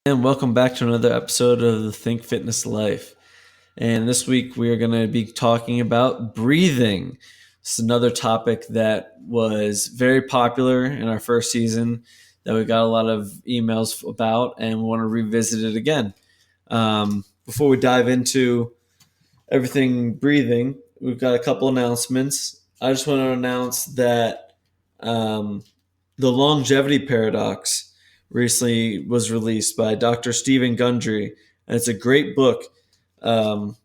And welcome back to another episode of the Think Fitness Life. And this week we are going to be talking about breathing. It's another topic that was very popular in our first season that we got a lot of emails about, and we want to revisit it again. Before we dive into everything breathing, we've got a couple announcements. I just want to announce that the Longevity Paradox recently was released by Dr. Stephen Gundry, and it's a great book, um,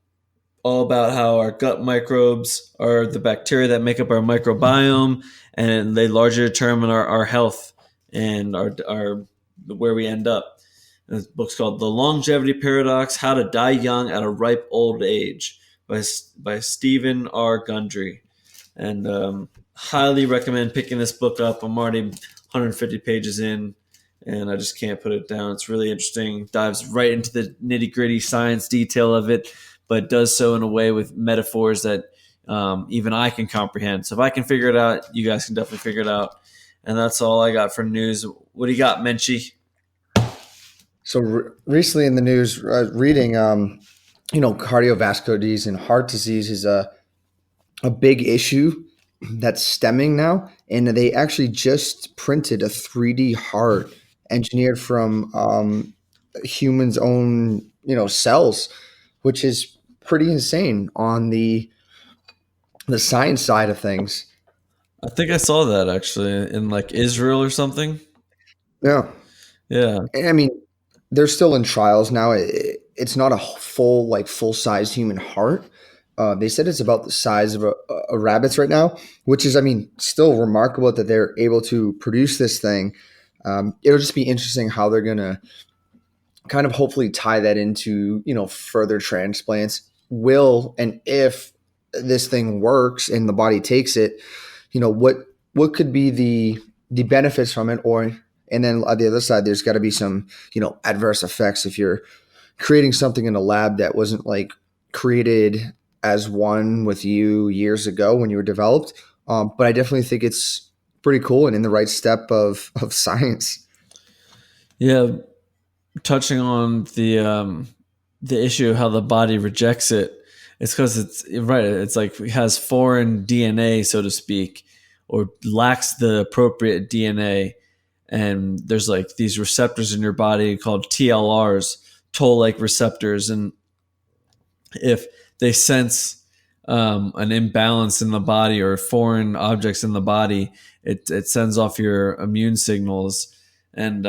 all about how our gut microbes are the bacteria that make up our microbiome, and they largely determine our health and our where we end up. And the book's called The Longevity Paradox: How to Die Young at a Ripe Old Age by Stephen R. Gundry. And highly recommend picking this book up. I'm already 150 pages in, and I just can't put it down. It's really interesting. Dives right into the nitty gritty science detail of it, but does so in a way with metaphors that even I can comprehend. So if I can figure it out, you guys can definitely figure it out. And that's all I got for news. What do you got, Menchie? So recently in the news, reading, cardiovascular disease and heart disease is a big issue that's stemming now. And they actually just printed a 3D heart engineered from humans' own, cells, which is pretty insane on the science side of things. I think I saw that actually in like Israel or something. Yeah. Yeah. And I mean, they're still in trials now. It's not a full size human heart. They said it's about the size of a rabbit's right now, which is, I mean, still remarkable that they're able to produce this thing. It'll just be interesting how they're gonna kind of hopefully tie that into further transplants. Will and if this thing works and the body takes it, what could be the benefits from it, or and then on the other side, there's got to be some adverse effects if you're creating something in a lab that wasn't like created as one with you years ago when you were developed. But I definitely think it's pretty cool and in the right step of science. Yeah. Touching on the issue of how the body rejects it, it's because it's right. It's like it has foreign DNA, so to speak, or lacks the appropriate DNA. And there's like these receptors in your body called TLRs, toll-like receptors, and if they sense an imbalance in the body or foreign objects in the body, it sends off your immune signals, and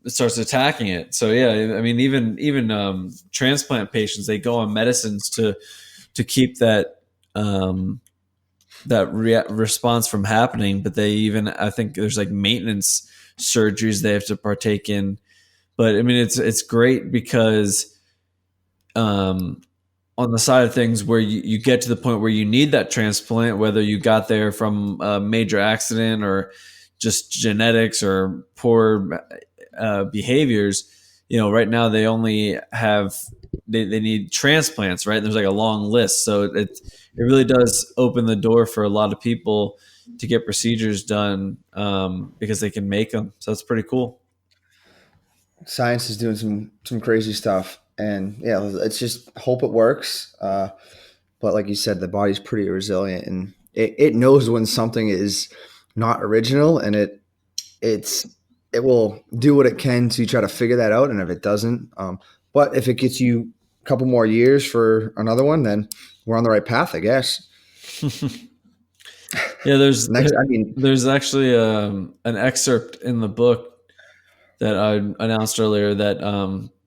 it starts attacking it. So yeah, I mean, even transplant patients, they go on medicines to keep um, that response from happening. But they even, I think there's like maintenance surgeries they have to partake in. But I mean, it's great because um, on the side of things where you get to the point where you need that transplant, whether you got there from a major accident or just genetics or poor behaviors, right now they only have they need transplants, right? And there's like a long list, so it really does open the door for a lot of people to get procedures done because they can make them. So that's pretty cool. Science is doing some crazy stuff, and yeah, let's just hope it works. But like you said, the body's pretty resilient, and it knows when something is not original, and it's it will do what it can to try to figure that out. And if it doesn't, but if it gets you a couple more years for another one, then we're on the right path, I guess. Yeah, Next, I mean, there's actually an excerpt in the book that I announced earlier that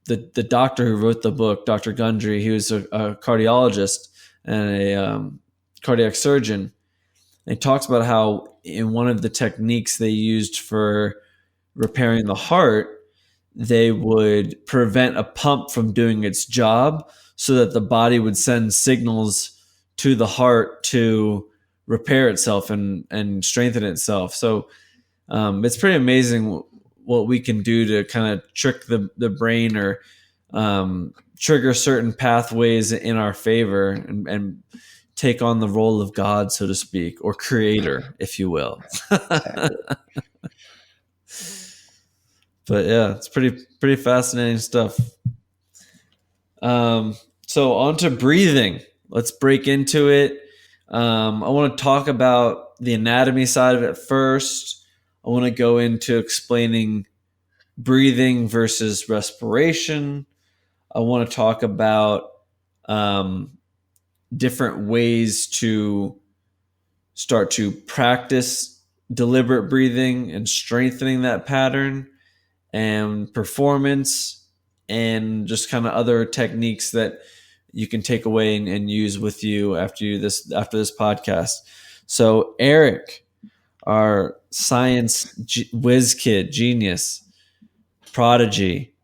the doctor who wrote the book, Dr. Gundry, he was a cardiologist and a cardiac surgeon. And he talks about how in one of the techniques they used for repairing the heart, they would prevent a pump from doing its job so that the body would send signals to the heart to repair itself and strengthen itself. So it's pretty amazing what we can do to kind of trick the brain or trigger certain pathways in our favor and take on the role of God, so to speak, or creator, if you will. exactly. But yeah, it's pretty fascinating stuff. So on to breathing. Let's break into it. I want to talk about the anatomy side of it first. I want to go into explaining breathing versus respiration. I want to talk about different ways to start to practice deliberate breathing and strengthening that pattern and performance and just kind of other techniques that you can take away and use with you after this podcast. So Eric, our science whiz kid, genius, prodigy,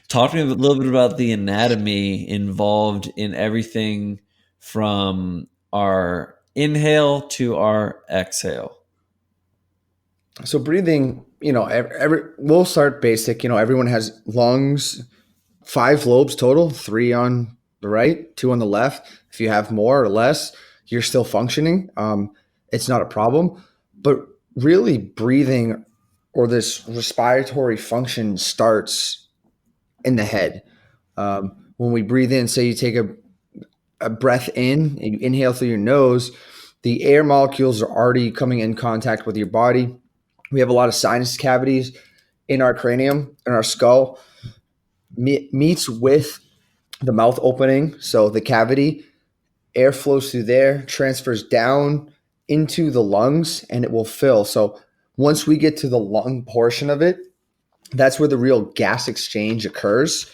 talk to me a little bit about the anatomy involved in everything from our inhale to our exhale. So breathing, we'll start basic. Everyone has lungs, 5 lobes total, 3 on the right, 2 on the left. If you have more or less, you're still functioning. It's not a problem. But really, breathing or this respiratory function starts in the head. When we breathe in, say you take a breath in and you inhale through your nose, the air molecules are already coming in contact with your body. We have a lot of sinus cavities in our cranium, in our skull, meets with the mouth opening. So the cavity, air flows through there, transfers down into the lungs, and it will fill. So once we get to the lung portion of it, that's where the real gas exchange occurs,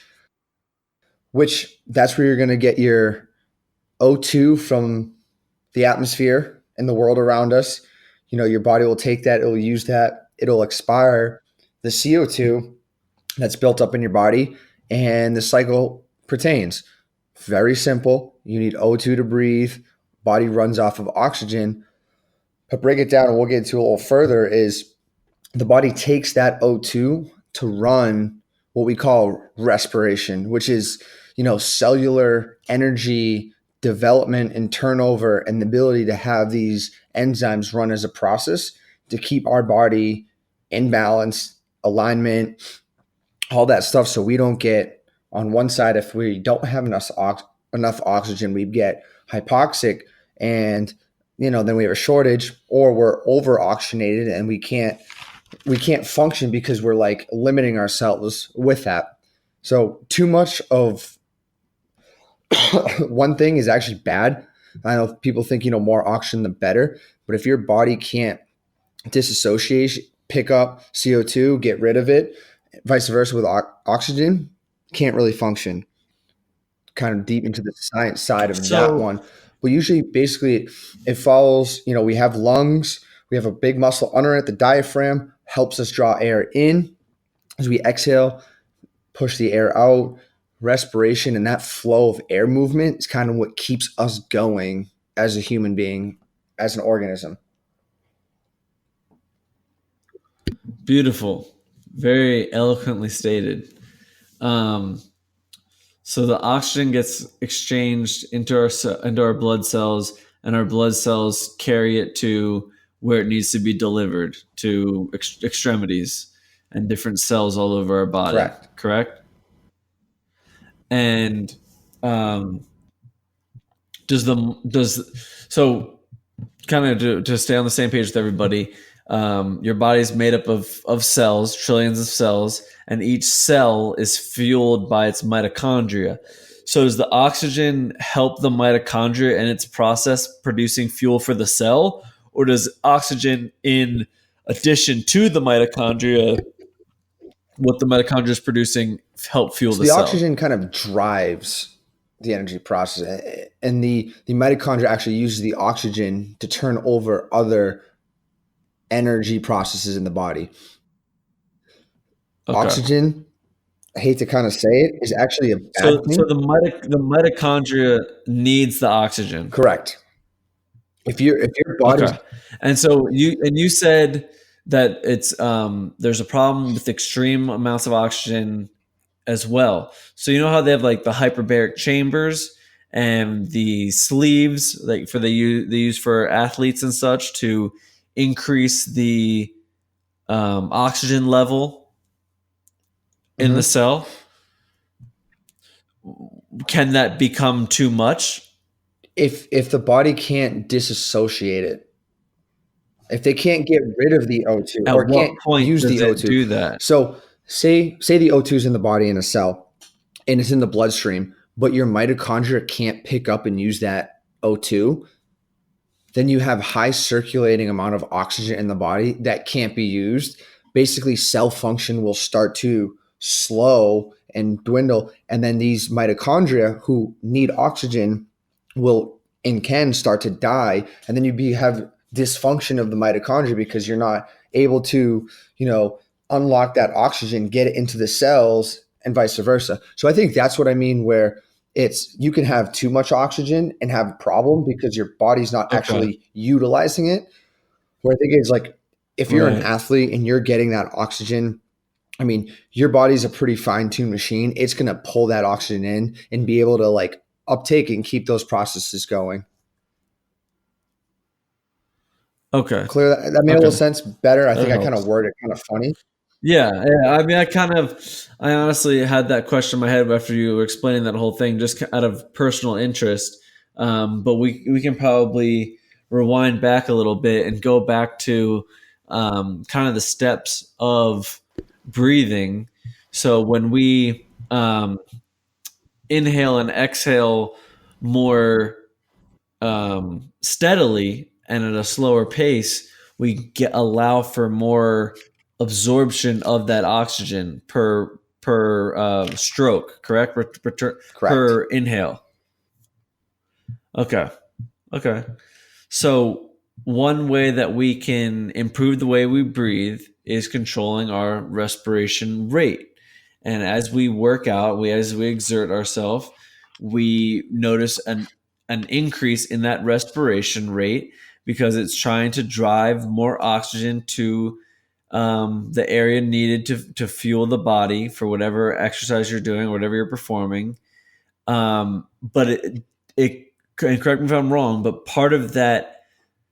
which that's where you're going to get your O2 from the atmosphere and the world around us. Your body will take that, it'll use that, it'll expire the CO2 that's built up in your body, and the cycle pertains. Very simple. You need O2 to breathe. Body runs off of oxygen. But break it down, and we'll get into a little further, is the body takes that O2 to run what we call respiration, which is, cellular energy development and turnover, and the ability to have these enzymes run as a process to keep our body in balance, alignment, all that stuff. So we don't get on one side, if we don't have enough oxygen, we get hypoxic, and then we have a shortage, or we're over oxygenated and we can't function because we're like limiting ourselves with that. So too much of one thing is actually bad. I know people think, more oxygen the better, but if your body can't disassociate, pick up CO2, get rid of it, vice versa with oxygen, can't really function. Kind of deep into the science side of that one. But usually, basically, it follows, we have lungs, we have a big muscle under it, the diaphragm helps us draw air in. As we exhale, push the air out. Respiration and that flow of air movement is kind of what keeps us going as a human being, as an organism. Beautiful. Very eloquently stated. So the oxygen gets exchanged into our blood cells, and our blood cells carry it to where it needs to be delivered, to extremities and different cells all over our body. Correct? And so kind of to stay on the same page with everybody, your body's made up of cells, trillions of cells, and each cell is fueled by its mitochondria. So does the oxygen help the mitochondria in its process producing fuel for the cell, or does oxygen, in addition to the mitochondria, what the mitochondria is producing, help fuel the cell? The oxygen kind of drives the energy process, and the mitochondria actually uses the oxygen to turn over other energy processes in the body. Okay. Oxygen, I hate to kind of say it, is actually a bad thing. So the mitochondria needs the oxygen. Correct. If your body, okay. And so you said that it's there's a problem with extreme amounts of oxygen as well. So you know how they have like the hyperbaric chambers and the sleeves, like they use for athletes and such, to increase the oxygen level in the Mhm. cell, can that become too much? If the body can't disassociate it, if they can't get rid of the O2 At or what can't point use does the it O2. do that? So say the O2 is in the body in a cell and it's in the bloodstream, but your mitochondria can't pick up and use that O2, then you have high circulating amount of oxygen in the body that can't be used. Basically, cell function will start to slow and dwindle, and then these mitochondria who need oxygen will and can start to die, and then have dysfunction of the mitochondria because you're not able to, unlock that oxygen, get it into the cells, and vice versa. So I think that's what I mean where it's you can have too much oxygen and have a problem because your body's not Okay. actually utilizing it. Where I think it's like if you're an Right. athlete and you're getting that oxygen, I mean, your body's a pretty fine-tuned machine. It's going to pull that oxygen in and be able to like uptake and keep those processes going. Okay. Clear that made a little Okay. sense better. I That think I kind of helps. worded it kind of funny. Yeah, yeah. I mean, I honestly had that question in my head after you were explaining that whole thing, just out of personal interest. But we can probably rewind back a little bit and go back to kind of the steps of breathing. So when we inhale and exhale more steadily and at a slower pace, we allow for more absorption of that oxygen per stroke. Correct? Correct. Per inhale. Okay. Okay. So one way that we can improve the way we breathe is controlling our respiration rate. And as we work out, as we exert ourselves, we notice an increase in that respiration rate because it's trying to drive more oxygen to the area needed to fuel the body for whatever exercise you're doing, whatever you're performing. But it and correct me if I'm wrong, but part of that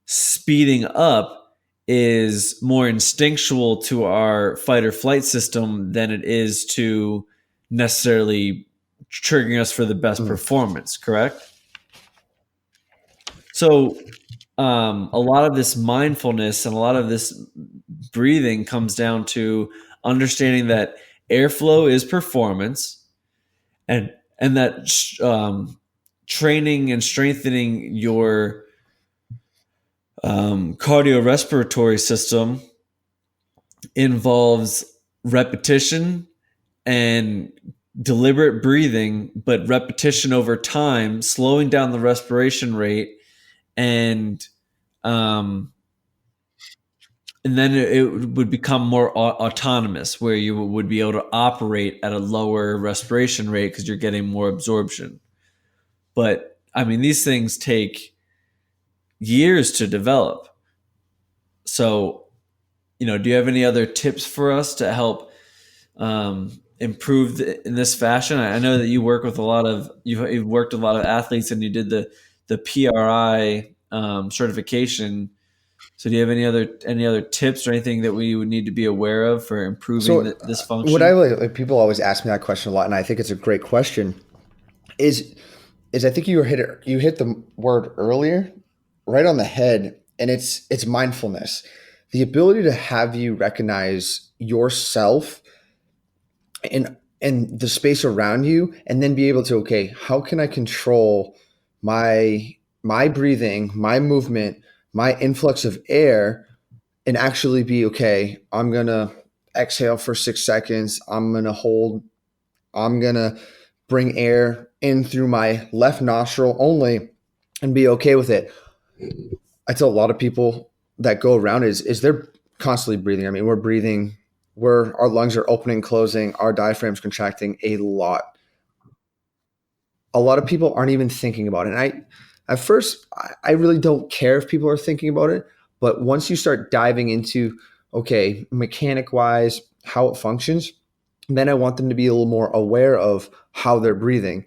speeding up is more instinctual to our fight or flight system than it is to necessarily triggering us for the best Mm. performance, correct? So, a lot of this mindfulness and a lot of this breathing comes down to understanding that airflow is performance, and that training and strengthening your cardiorespiratory system involves repetition and deliberate breathing, but repetition over time, slowing down the respiration rate, and um, and then it would become more autonomous, where you would be able to operate at a lower respiration rate because you're getting more absorption. But I mean, these things take years to develop. So, do you have any other tips for us to help improve in this fashion? I know that you work with you've worked with a lot of athletes, and you did the PRI certification. So, do you have any other tips or anything that we would need to be aware of for improving So, this what I function? like, people always ask me that question a lot, and I think it's a great question. Is I think you hit the word earlier, right on the head, and it's mindfulness, the ability to have you recognize yourself and the space around you, and then be able to okay, how can I control my breathing, my movement, my influx of air, and actually be okay. I'm gonna exhale for 6 seconds. I'm gonna bring air in through my left nostril only and be okay with it. I tell a lot of people that go around is they're constantly breathing. I mean, our lungs are opening, closing, our diaphragm's contracting a lot. A lot of people aren't even thinking about it. And at first, I really don't care if people are thinking about it. But once you start diving into, okay, mechanic wise, how it functions, then I want them to be a little more aware of how they're breathing.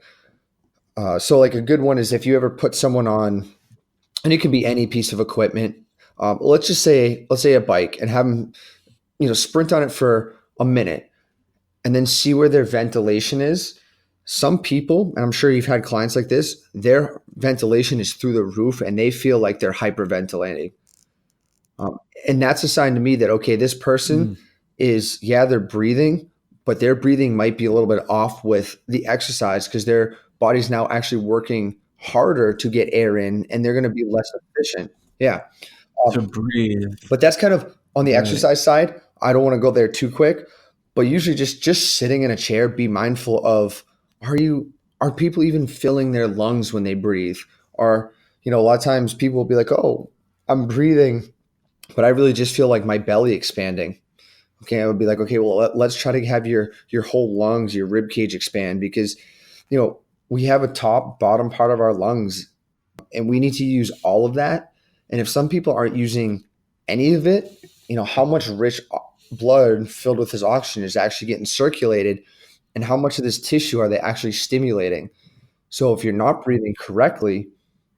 So, like a good one is if you ever put someone on, and it can be any piece of equipment. Let's say a bike, and have them sprint on it for a minute and then see where their ventilation is. Some people, and I'm sure you've had clients like this, their ventilation is through the roof and they feel like they're hyperventilating. Um, and that's a sign to me that, okay, this person Mm. is, yeah, they're breathing, but their breathing might be a little bit off with the exercise because their body's now actually working harder to get air in and they're going to be less efficient. Yeah. To breathe. But that's kind of on the Right. exercise side. I don't want to go there too quick, but usually just sitting in a chair, be mindful of, are people even filling their lungs when they breathe? Or, a lot of times people will be like, "Oh, I'm breathing, but I really just feel like my belly expanding." Okay, I would be like, "Okay, well, let's try to have your whole lungs, your rib cage expand because, we have a top bottom part of our lungs and we need to use all of that. And if some people aren't using any of it, how much rich blood filled with this oxygen is actually getting circulated and how much of this tissue are they actually stimulating? So if you're not breathing correctly,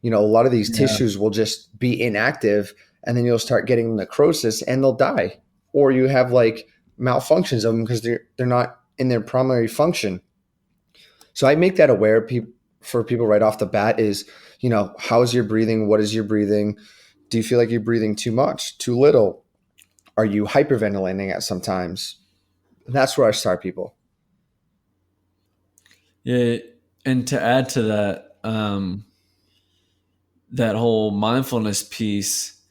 a lot of these Yeah. tissues will just be inactive and then you'll start getting necrosis and they'll die. Or you have like malfunctions of them because they're not in their primary function. So I make that aware for people right off the bat is, how's your breathing? What is your breathing? Do you feel like you're breathing too much, too little? Are you hyperventilating at sometimes? That's where I start people. Yeah. And to add to that, that whole mindfulness piece,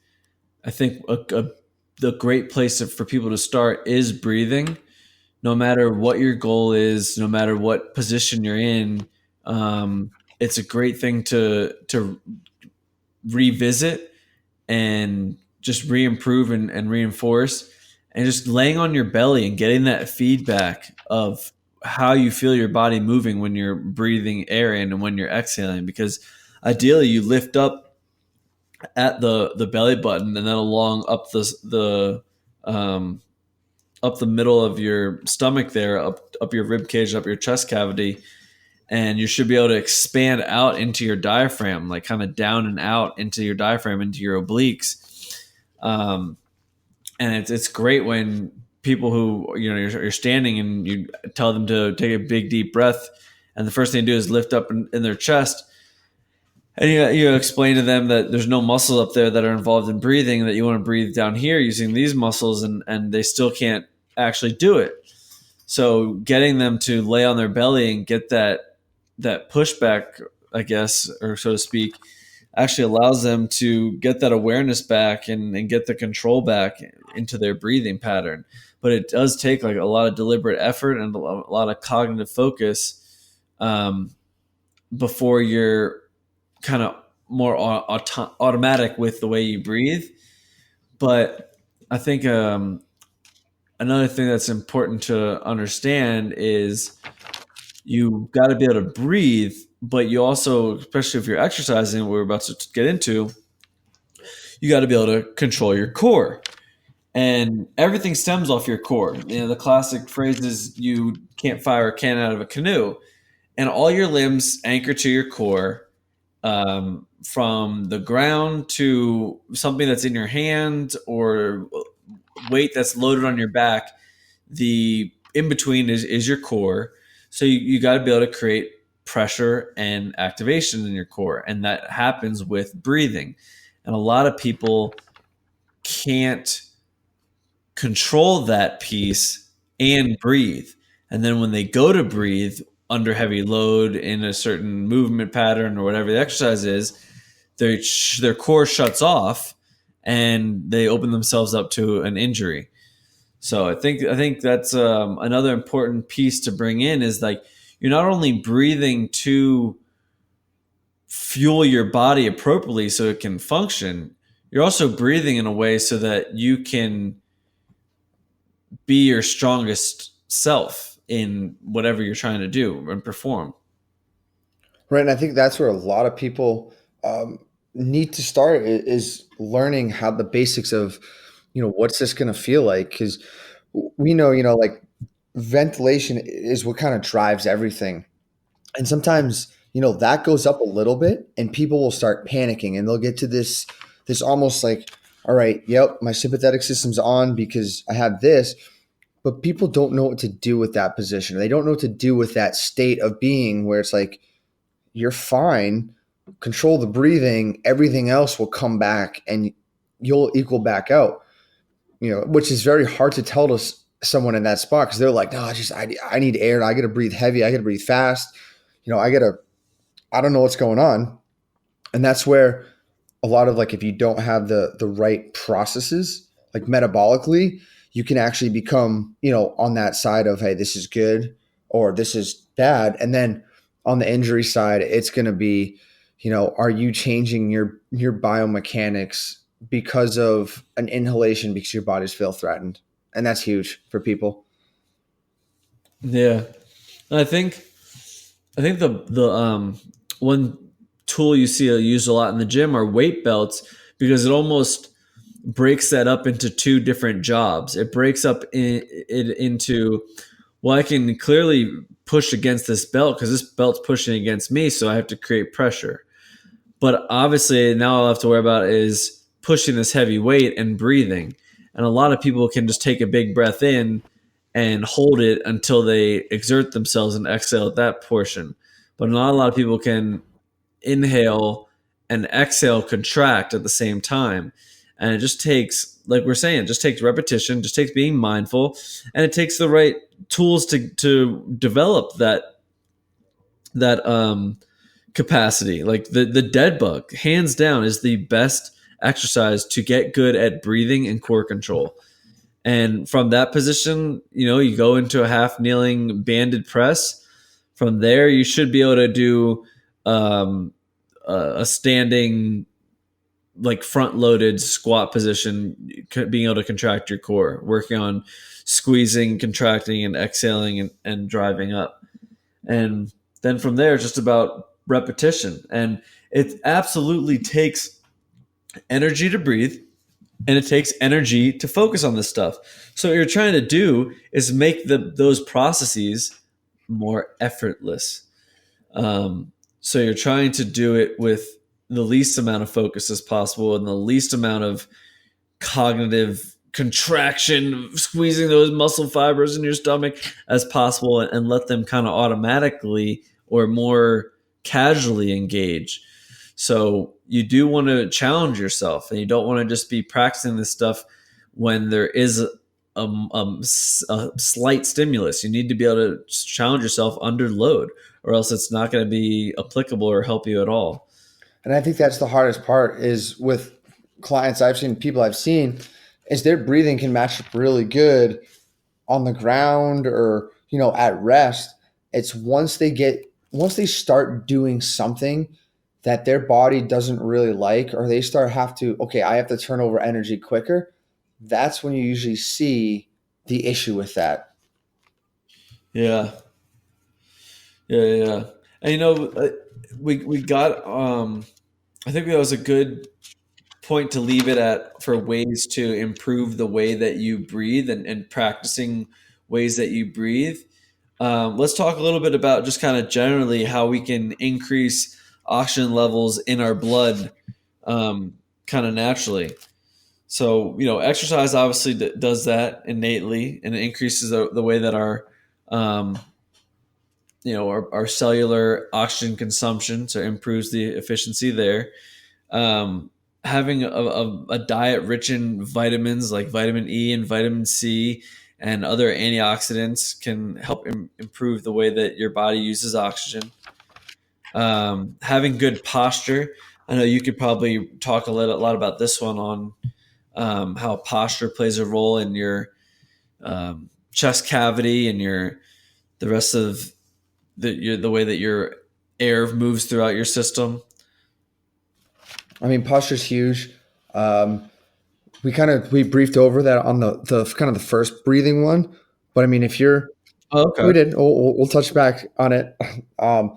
I think the great place for people to start is breathing. No matter what your goal is, no matter what position you're in, it's a great thing to revisit and just re-improve and reinforce, and just laying on your belly and getting that feedback of how you feel your body moving when you're breathing air in and when you're exhaling, because ideally you lift up at the belly button and then along up um, up the middle of your stomach there, up your rib cage, up your chest cavity, and you should be able to expand out into your diaphragm, like kind of down and out into your diaphragm, into your obliques. Um, and it's great when people who you're standing and you tell them to take a big deep breath, and the first thing they do is lift up in their chest, and you explain to them that there's no muscles up there that are involved in breathing, that you want to breathe down here using these muscles, and they still can't actually do it. So getting them to lay on their belly and get that pushback, I guess, or so to speak, actually allows them to get that awareness back and get the control back into their breathing pattern. But it does take like a lot of deliberate effort and a lot of cognitive focus, um, before you're kind of more automatic with the way you breathe. But I think another thing that's important to understand is you got to be able to breathe, but you also, especially if you're exercising, what we're about to get into, you got to be able to control your core. And everything stems off your core. The classic phrase is you can't fire a cannon out of a canoe. And all your limbs anchor to your core, from the ground to something that's in your hand or weight that's loaded on your back. The in between is your core. So you got to be able to create pressure and activation in your core. And that happens with breathing. And a lot of people can't control that piece and breathe. And then when they go to breathe under heavy load in a certain movement pattern or whatever the exercise is, their core shuts off and they open themselves up to an injury. So I think that's another important piece to bring in is like you're not only breathing to fuel your body appropriately so it can function, you're also breathing in a way so that you can be your strongest self in whatever you're trying to do and perform. Right. And I think that's where a lot of people need to start is learning how the basics of, what's this going to feel like? Because we know, like ventilation is what kind of drives everything. And sometimes, that goes up a little bit and people will start panicking and they'll get to this almost like all right, yep, my sympathetic system's on because I have this, but people don't know what to do with that position. They don't know what to do with that state of being where it's like, you're fine, control the breathing, everything else will come back and you'll equal back out. Which is very hard to tell to someone in that spot because they're like, no, I need air. I got to breathe heavy. I got to breathe fast. I don't know what's going on. And that's where a lot of like, if you don't have the right processes, like metabolically, you can actually become, on that side of, hey, this is good or this is bad. And then on the injury side, it's going to be, are you changing your biomechanics because of an inhalation because your body's feel threatened? And that's huge for people. Yeah. And I think the one tool you see used a lot in the gym are weight belts because it almost breaks that up into two different jobs. It breaks up it into, well, I can clearly push against this belt because this belt's pushing against me, so I have to create pressure. But obviously, now all I have to worry about is pushing this heavy weight and breathing. And a lot of people can just take a big breath in and hold it until they exert themselves and exhale at that portion. But not a lot of people can inhale and exhale, contract at the same time. And it just takes, like we're saying, it just takes repetition, just takes being mindful, and it takes the right tools to develop that capacity. Like the dead bug, hands down, is the best exercise to get good at breathing and core control. And from that position, you go into a half kneeling banded press. From there, you should be able to do a standing, like front loaded squat position, being able to contract your core, working on squeezing, contracting, and exhaling and driving up. And then from there, it's just about repetition. And it absolutely takes energy to breathe and it takes energy to focus on this stuff. So what you're trying to do is make those processes more effortless. So you're trying to do it with the least amount of focus as possible and the least amount of cognitive contraction, squeezing those muscle fibers in your stomach as possible, and let them kind of automatically or more casually engage. So you do want to challenge yourself, and you don't want to just be practicing this stuff when there is a slight stimulus. You need to be able to challenge yourself under load, or else it's not going to be applicable or help you at all. And I think that's the hardest part is with clients I've seen, people I've seen, is their breathing can match up really good on the ground or, at rest. It's once they start doing something that their body doesn't really like, or they okay, I have to turn over energy quicker. That's when you usually see the issue with that. Yeah, yeah. And we got. I think that was a good point to leave it at for ways to improve the way that you breathe and practicing ways that you breathe. Let's talk a little bit about just kind of generally how we can increase oxygen levels in our blood kind of naturally. So, exercise obviously does that innately, and it increases the way that um, our cellular oxygen consumption, so improves the efficiency there. Having a diet rich in vitamins like vitamin E and vitamin C and other antioxidants can help improve the way that your body uses oxygen. Having good posture. I know you could probably talk a lot about this one on how posture plays a role in your chest cavity and the rest of the way that your air moves throughout your system. I mean, posture's huge. We briefed over that on the kind of the first breathing one, but I mean, if you're, Oh, okay. we did, we'll touch back on it. I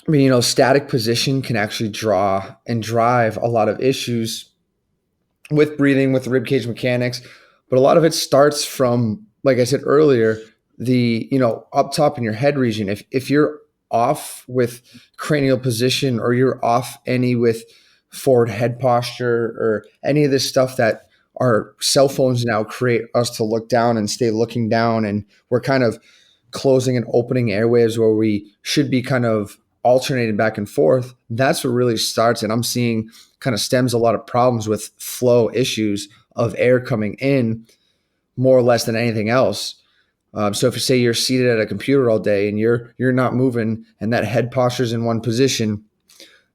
mean, static position can actually draw and drive a lot of issues with breathing, with the ribcage mechanics, but a lot of it starts from, like I said earlier, the up top in your head region. If you're off with cranial position or you're off any with forward head posture or any of this stuff that our cell phones now create us to look down and stay looking down. And we're kind of closing and opening airways where we should be kind of alternating back and forth. That's what really starts. And I'm seeing kind of stems a lot of problems with flow issues of air coming in more or less than anything else. So if you say you're seated at a computer all day and you're not moving and that head posture's in one position,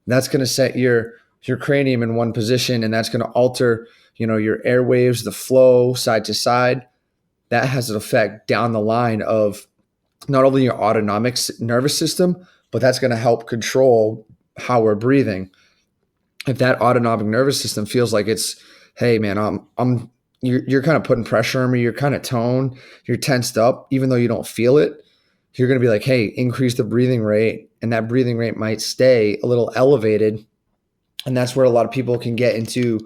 that's going to set your cranium in one position, and that's going to alter, your airwaves, the flow side to side. That has an effect down the line of not only your autonomic nervous system, but that's going to help control how we're breathing. If that autonomic nervous system feels like it's, hey man, you're kind of putting pressure on me, you're kind of toned, you're tensed up, even though you don't feel it, you're going to be like, hey, increase the breathing rate, and that breathing rate might stay a little elevated. And that's where a lot of people can get into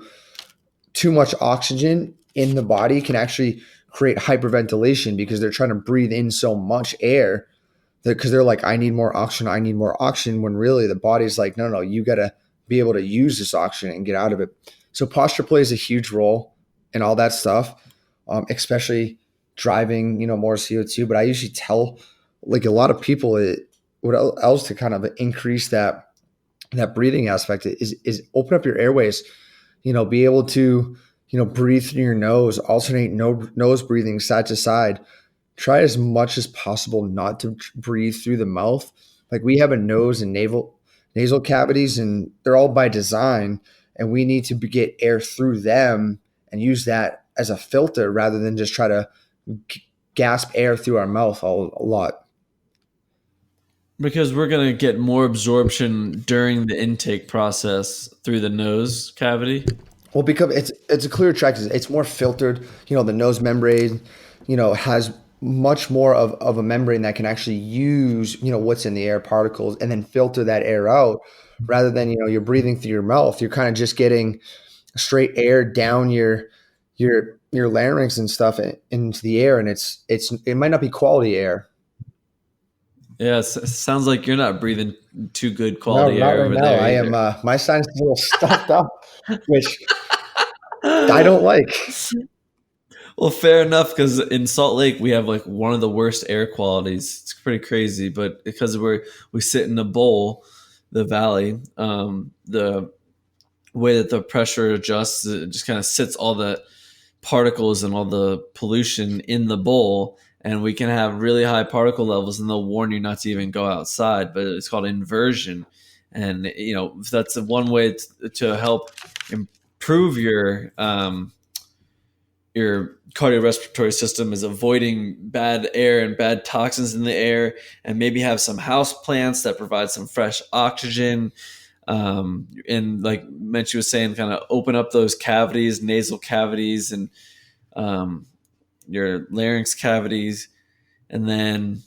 too much oxygen in the body can actually create hyperventilation because they're trying to breathe in so much air because they're like, I need more oxygen, when really the body's like, no, you got to be able to use this oxygen and get out of it. So posture plays a huge role in all that stuff, especially driving, more CO2. But I usually tell like a lot of people what else to kind of increase that breathing aspect is open up your airways, be able to, breathe through your nose, alternate nose breathing side to side. Try as much as possible not to breathe through the mouth. Like we have a nose and nasal cavities, and they're all by design, and we need to get air through them and use that as a filter rather than just try to gasp air through our mouth a lot. Because we're going to get more absorption during the intake process through the nose cavity. Well, because it's a clear tract. It's more filtered. The nose membrane, has much more of a membrane that can actually use, what's in the air particles and then filter that air out rather than, you're breathing through your mouth. You're kind of just getting straight air down your larynx and stuff into the air. And it might not be quality air. Yeah, it sounds like you're not breathing too good quality air over now. there. I am. My sinus is a little stuffed up, which I don't like. Well, fair enough, because in Salt Lake we have like one of the worst air qualities. It's pretty crazy, but because we sit in a bowl, the valley, the way that the pressure adjusts, it just kind of sits all the particles and all the pollution in the bowl. And we can have really high particle levels, and they'll warn you not to even go outside. But it's called inversion, and that's one way to help improve your cardiorespiratory system is avoiding bad air and bad toxins in the air, and maybe have some house plants that provide some fresh oxygen. And like Menchie was saying, kind of open up those cavities, nasal cavities, and your larynx cavities. And then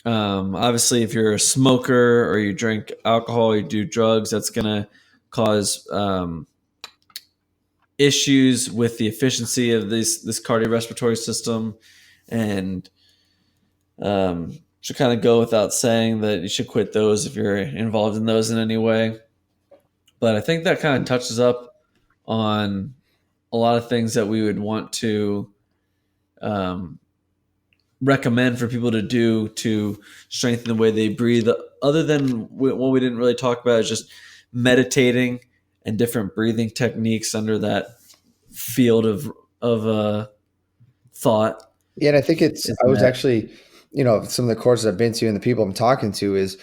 obviously if you're a smoker or you drink alcohol, you do drugs, that's going to cause issues with the efficiency of this cardiorespiratory system. And should kind of go without saying that you should quit those if you're involved in those in any way. But I think that kind of touches up on a lot of things that we would want to recommend for people to do to strengthen the way they breathe. Other than what we didn't really talk about is just meditating and different breathing techniques under that field of thought. Yeah, and I think I was actually, some of the courses I've been to and the people I'm talking to is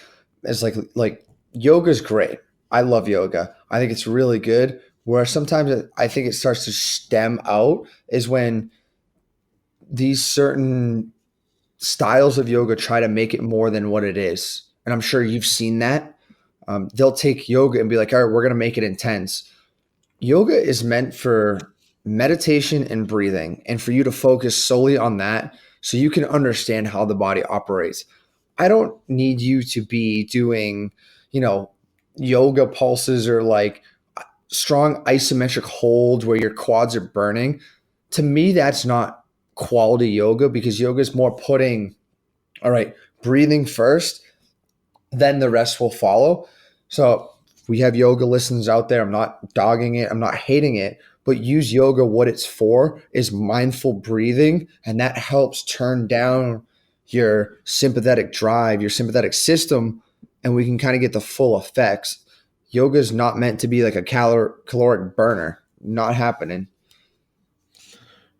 like yoga's great. I love yoga. I think it's really good. Where sometimes I think it starts to stem out is when these certain styles of yoga try to make it more than what it is. And I'm sure you've seen that. They'll take yoga and be like, all right, we're going to make it intense. Yoga is meant for meditation and breathing, and for you to focus solely on that so you can understand how the body operates. I don't need you to be doing, yoga pulses or like strong isometric holds where your quads are burning. To me, that's not quality yoga, because yoga is more putting, all right, breathing first, then the rest will follow. So We have yoga listeners out there. I'm not dogging it. I'm not hating it, but use yoga. What it's for is mindful breathing, and that helps turn down your sympathetic drive, your sympathetic system, and we can kind of get the full effects. Yoga is not meant to be like a caloric burner. Not happening.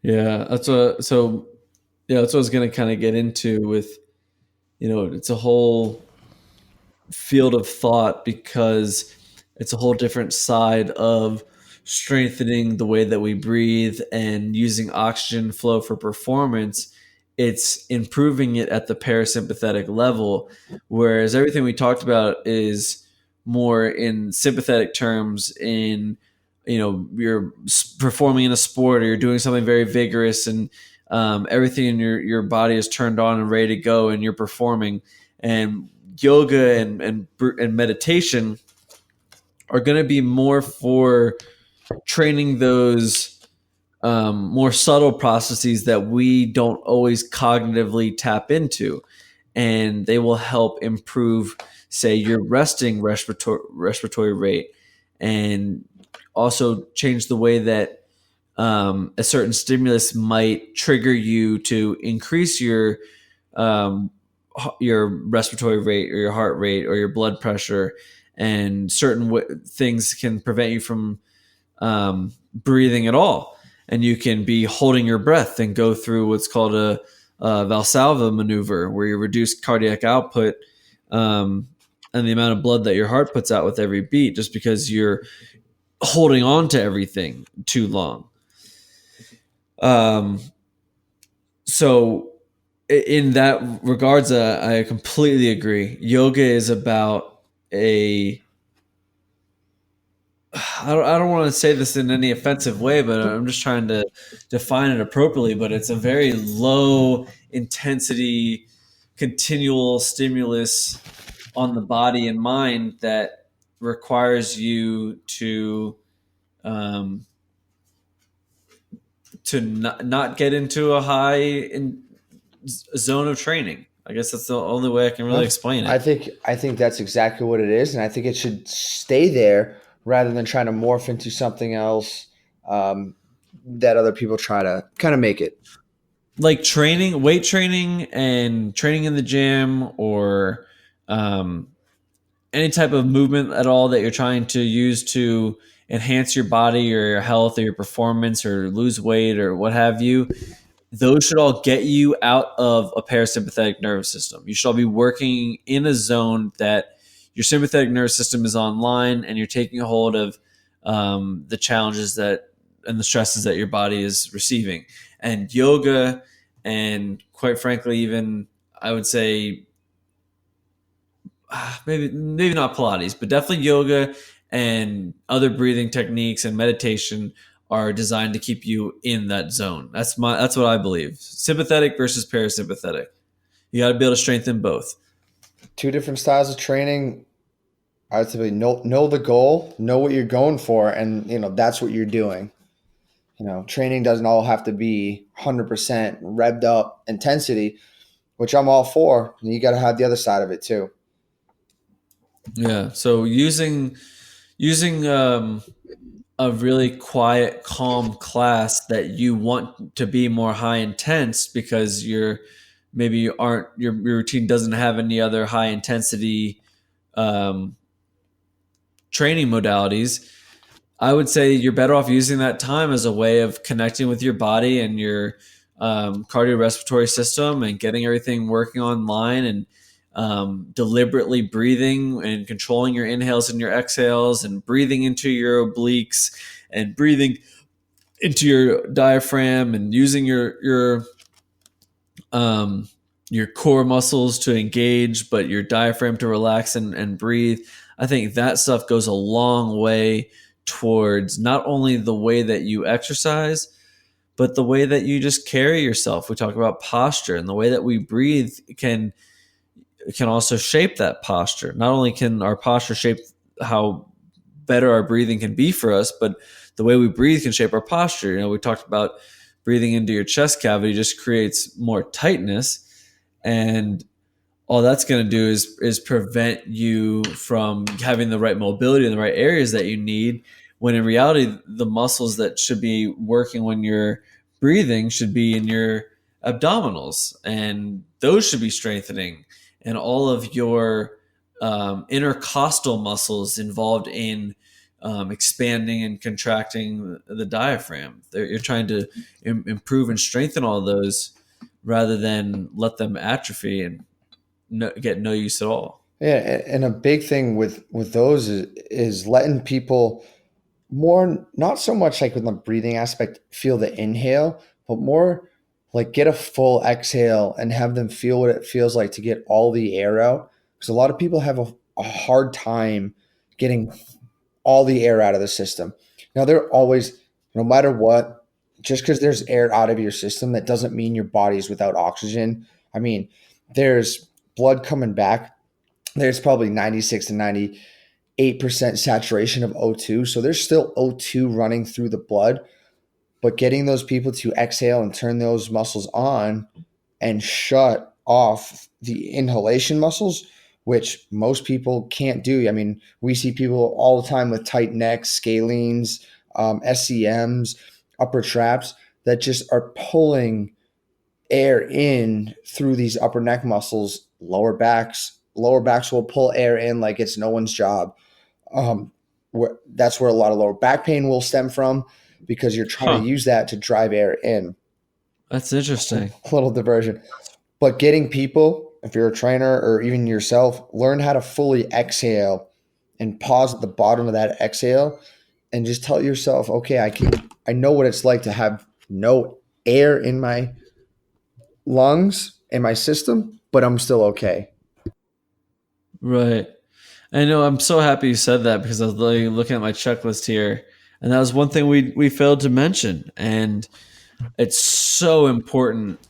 Yeah, that's what I was going to kind of get into with, it's a whole field of thought because it's a whole different side of strengthening the way that we breathe and using oxygen flow for performance. It's improving it at the parasympathetic level, whereas everything we talked about is more in sympathetic terms. In you're performing in a sport or you're doing something very vigorous, and everything in your body is turned on and ready to go, and you're performing. And yoga and meditation are going to be more for training those more subtle processes that we don't always cognitively tap into, and they will help improve, say, your resting respiratory rate, and also change the way that a certain stimulus might trigger you to increase your respiratory rate or your heart rate or your blood pressure, and certain things can prevent you from breathing at all, and you can be holding your breath and go through what's called a Valsalva maneuver, where you reduce cardiac output and the amount of blood that your heart puts out with every beat, just because you're holding on to everything too long. So in that regards, I completely agree. Yoga is about I don't want to say this in any offensive way, but I'm just trying to define it appropriately. But it's a very low intensity, continual stimulus on the body and mind that requires you um, to not get into a zone of training. I guess that's the only way I can really explain I it. think that's exactly what it is, and I think it should stay there rather than trying to morph into something else that other people try to kind of make it. Like training, weight training, and training in the gym, or um, any type of movement at all that you're trying to use to enhance your body or your health or your performance or lose weight or what have you, those should all get you out of a parasympathetic nervous system. You should all be working in a zone that your sympathetic nervous system is online, and you're taking a hold of the challenges that and the stresses that your body is receiving. And yoga, and quite frankly, even I would say maybe not Pilates, but definitely yoga and other breathing techniques and meditation are designed to keep you in that zone. That's what I believe. Sympathetic versus parasympathetic. You got to be able to strengthen both. Two different styles of training. I would say know the goal, know what you're going for, and that's what you're doing. Training doesn't all have to be 100% revved up intensity, which I'm all for. And you got to have the other side of it too. Yeah. So using a really quiet, calm class that you want to be more high intense because maybe you aren't your routine doesn't have any other high intensity um, training modalities. I would say you're better off using that time as a way of connecting with your body and your cardiorespiratory system, and getting everything working online, and deliberately breathing and controlling your inhales and your exhales, and breathing into your obliques and breathing into your diaphragm, and using your core muscles to engage, but your diaphragm to relax and breathe. I think that stuff goes a long way towards not only the way that you exercise, but the way that you just carry yourself. We talk about posture, and the way that we breathe can also shape that posture. Not only can our posture shape how better our breathing can be for us, but the way we breathe can shape our posture. We talked about breathing into your chest cavity just creates more tightness, and all that's going to do is prevent you from having the right mobility in the right areas that you need, when in reality the muscles that should be working when you're breathing should be in your abdominals, and those should be strengthening, and all of your intercostal muscles involved in expanding and contracting the diaphragm. You're trying to improve and strengthen all those rather than let them atrophy and get no use at all. Yeah, and a big thing with those is letting people more, not so much like with the breathing aspect, feel the inhale, but more like get a full exhale and have them feel what it feels like to get all the air out. Because a lot of people have a hard time getting all the air out of the system. Now, they're always, no matter what, just because there's air out of your system, that doesn't mean your body's without oxygen. I mean, there's blood coming back. There's probably 96 to 98% saturation of O2. So there's still O2 running through the blood, but getting those people to exhale and turn those muscles on and shut off the inhalation muscles, which most people can't do. I mean, we see people all the time with tight necks, scalenes, SCMs, upper traps that just are pulling air in through these upper neck muscles, lower backs will pull air in like it's no one's job. um, that's where a lot of lower back pain will stem from, because you're trying Huh. to use that to drive air in. That's interesting. A little diversion, but getting people, if you're a trainer or even yourself, learn how to fully exhale and pause at the bottom of that exhale and just tell yourself, okay, I know what it's like to have no air in my lungs, in my system, but I'm still okay. Right. I know. I'm so happy you said that because I was looking at my checklist here, and that was one thing we failed to mention. And it's so important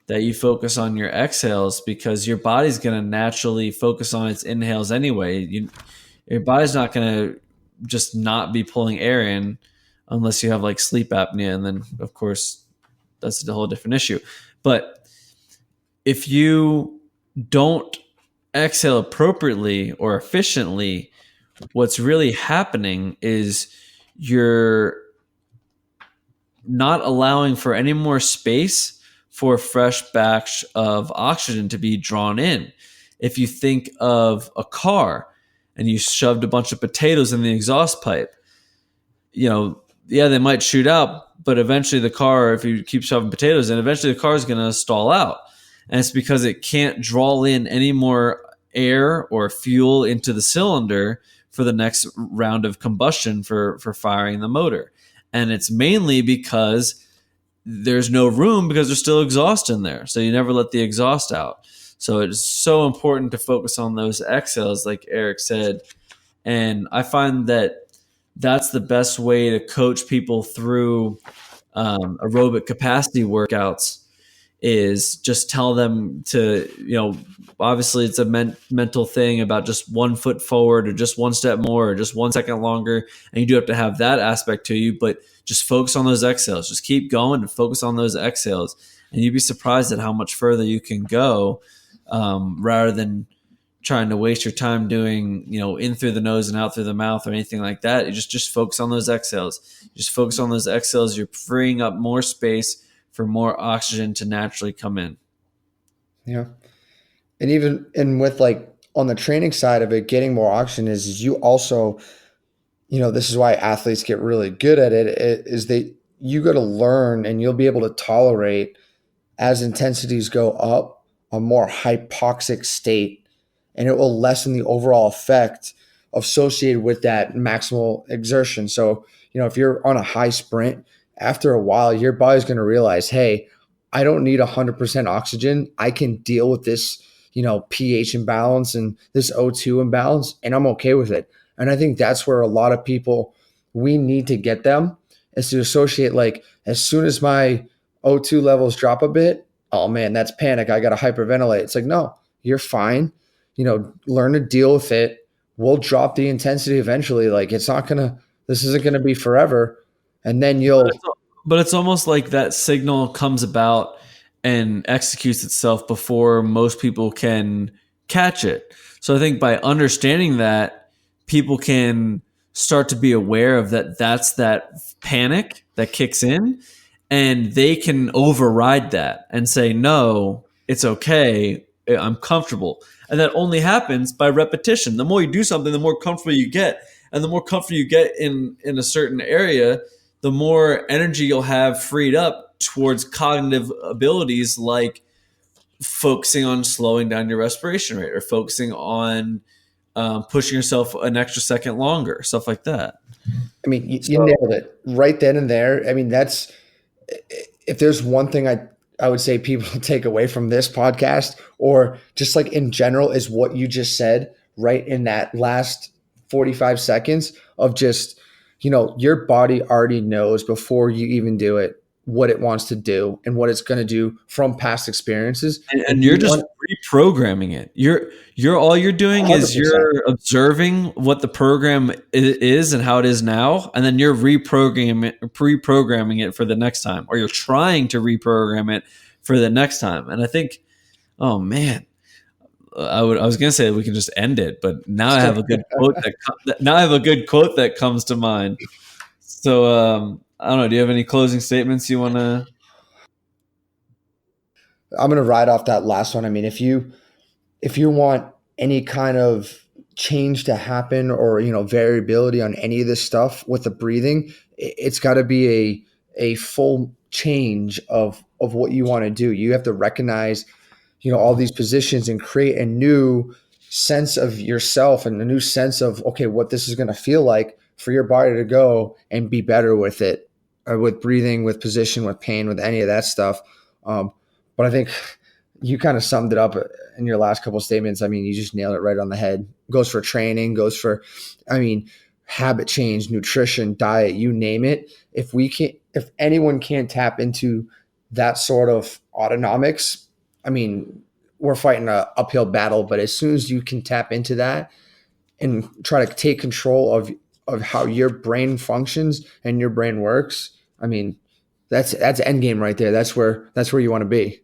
that you focus on your exhales because your body's going to naturally focus on its inhales anyway. Your body's not going to just not be pulling air in unless you have like sleep apnea, and then of course that's a whole different issue. But if you don't exhale appropriately or efficiently, what's really happening is you're not allowing for any more space for a fresh batch of oxygen to be drawn in. If you think of a car and you shoved a bunch of potatoes in the exhaust pipe, yeah, they might shoot out, but eventually the car, if you keep shoving potatoes in, eventually the car is going to stall out. And it's because it can't draw in any more air or fuel into the cylinder for the next round of combustion for firing the motor. And it's mainly because there's no room because there's still exhaust in there. So you never let the exhaust out. So it's so important to focus on those exhales, like Eric said. And I find that that's the best way to coach people through aerobic capacity workouts is just tell them to, obviously it's a mental thing about just 1 foot forward or just one step more or just 1 second longer. And you do have to have that aspect to you, but just focus on those exhales. Just keep going and focus on those exhales. And you'd be surprised at how much further you can go rather than trying to waste your time doing, in through the nose and out through the mouth or anything like that. You just focus on those exhales. Just focus on those exhales. You're freeing up more space for more oxygen to naturally come in. Yeah. And with like on the training side of it, getting more oxygen is you also, this is why athletes get really good at it, is they you got to learn and you'll be able to tolerate, as intensities go up, a more hypoxic state, and it will lessen the overall effect associated with that maximal exertion. So, if you're on a high sprint, after a while, your body's going to realize, hey, I don't need 100% oxygen. I can deal with this, pH imbalance and this O2 imbalance, and I'm okay with it. And I think that's where a lot of people, we need to get them, is to associate, like, as soon as my O2 levels drop a bit, oh man, that's panic. I got to hyperventilate. It's like, no, you're fine. Learn to deal with it. We'll drop the intensity eventually. Like, this isn't going to be forever. And then But you'll, it's, but it's almost like that signal comes about and executes itself before most people can catch it. So I think by understanding that, people can start to be aware of that. That's that panic that kicks in, and they can override that and say, no, it's okay. I'm comfortable. And that only happens by repetition. The more you do something, the more comfortable you get. And the more comfortable you get in a certain area, the more energy you'll have freed up towards cognitive abilities like focusing on slowing down your respiration rate, or focusing on pushing yourself an extra second longer, stuff like that. I mean, you nailed it right then and there. I mean, that's, if there's one thing I would say people take away from this podcast, or just like in general, is what you just said right in that last 45 seconds of just, your body already knows before you even do it what it wants to do and what it's going to do from past experiences. And you're just reprogramming it. You're all you're doing 100%. Is you're observing what the program is and how it is now, and then you're reprogramming it for the next time, or you're trying to reprogram it for the next time. And I think, oh man, I was going to say we can just end it, but now I have a good quote that comes to mind. So I don't know. Do you have any closing statements you want to? I'm going to ride off that last one. I mean, if you want any kind of change to happen, or variability on any of this stuff with the breathing, it's got to be a full change of what you want to do. You have to recognize all these positions and create a new sense of yourself and a new sense of, okay, what this is going to feel like for your body to go and be better with it, with breathing, with position, with pain, with any of that stuff. But I think you kind of summed it up in your last couple of statements. I mean, you just nailed it right on the head. Goes for training, goes for, habit change, nutrition, diet, you name it. If anyone can't tap into that sort of autonomics, we're fighting an uphill battle. But as soon as you can tap into that and try to take control of how your brain functions and your brain works, that's end game right there. That's where you want to be.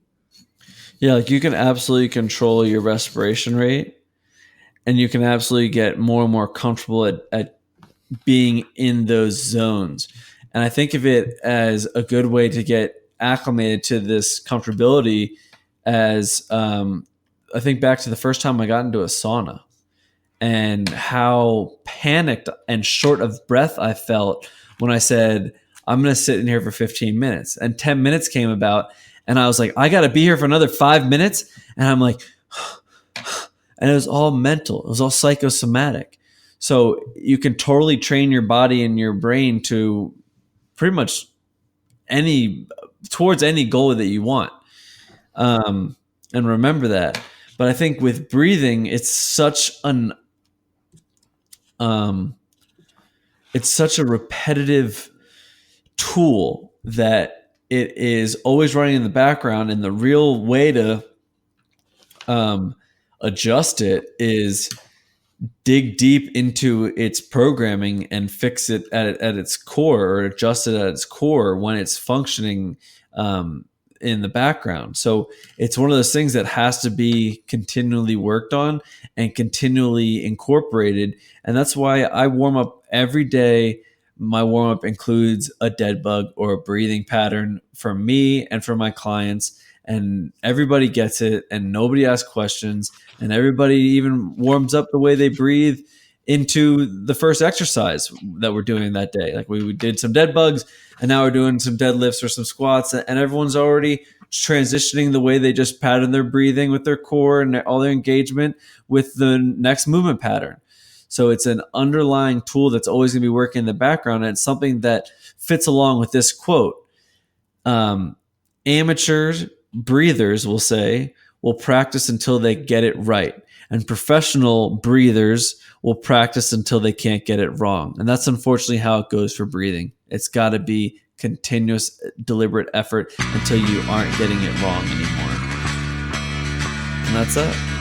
Yeah, like you can absolutely control your respiration rate, and you can absolutely get more and more comfortable at being in those zones. And I think of it as a good way to get acclimated to this comfortability as I think back to the first time I got into a sauna and how panicked and short of breath I felt when I said, I'm going to sit in here for 15 minutes. And 10 minutes came about, and I was like, I got to be here for another 5 minutes. And I'm like, and it was all mental. It was all psychosomatic. So you can totally train your body and your brain to pretty much towards any goal that you want. And remember that. But I think with breathing, it's such a repetitive tool that it is always running in the background. And the real way to adjust it is dig deep into its programming and fix it at its core, or adjust it at its core when it's functioning in the background. So it's one of those things that has to be continually worked on and continually incorporated. And that's why I warm up every day. My warm up includes a dead bug or a breathing pattern for me and for my clients. And everybody gets it, and nobody asks questions, and everybody even warms up the way they breathe into the first exercise that we're doing that day. Like we did some dead bugs, and now we're doing some deadlifts or some squats, and everyone's already transitioning the way they just pattern their breathing with their core and all their engagement with the next movement pattern. So it's an underlying tool that's always going to be working in the background, and it's something that fits along with this quote. Amateurs breathers will practice until they get it right, and professional breathers will practice until they can't get it wrong. And that's unfortunately how it goes for breathing. It's got to be continuous, deliberate effort until you aren't getting it wrong anymore. And that's it.